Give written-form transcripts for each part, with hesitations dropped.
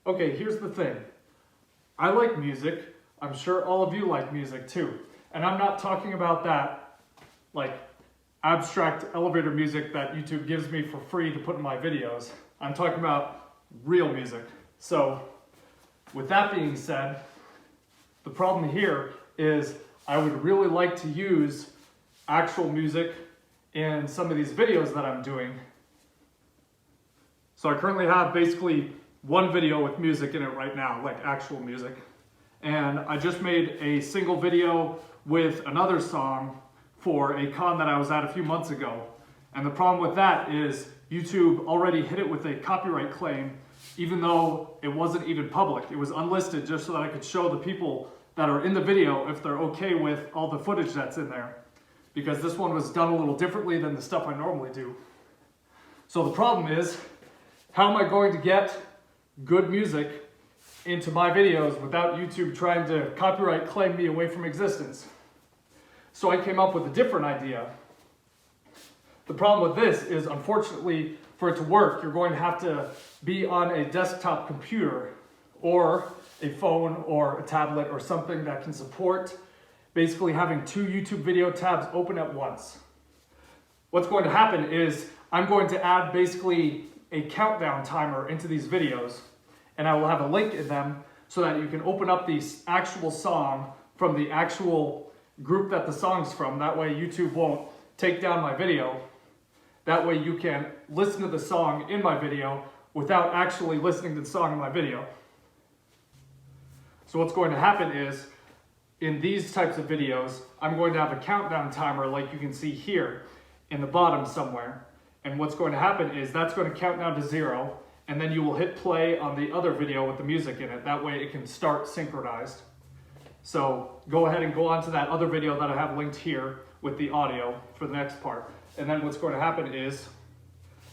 Okay, here's the thing. I like music. I'm sure all of you like music too. And I'm not talking about that like abstract elevator music that YouTube gives me for free to put in my videos. I'm talking about real music. So with that being said, the problem here is I would really like to use actual music in some of these videos that I'm doing. So I currently have basically one video with music in it right now, like actual music. And I just made a single video with another song for a con that I was at a few months ago. And the problem with that is YouTube already hit it with a copyright claim, even though it wasn't even public. It was unlisted just so that I could show the people that are in the video if they're okay with all the footage that's in there. Because this one was done a little differently than the stuff I normally do. So the problem is, how am I going to get good music into my videos without YouTube trying to copyright claim me away from existence? So I came up with a different idea. The problem with this is, unfortunately, for it to work, you're going to have to be on a desktop computer or a phone or a tablet or something that can support basically having two YouTube video tabs open at once. What's going to happen is I'm going to add basically a countdown timer into these videos, and I will have a link in them so that you can open up the actual song from the actual group that the song's from. That way YouTube won't take down my video. That way you can listen to the song in my video without actually listening to the song in my video. So what's going to happen is, in these types of videos, I'm going to have a countdown timer like you can see here in the bottom somewhere. And what's going to happen is that's going to count down to 0, and then you will hit play on the other video with the music in it. That way it can start synchronized. So go ahead and go on to that other video that I have linked here with the audio for the next part. And then what's going to happen is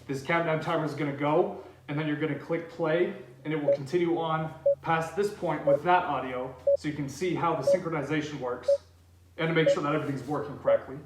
this countdown timer is going to go, and then you're going to click play, and it will continue on past this point with that audio so you can see how the synchronization works and to make sure that everything's working correctly.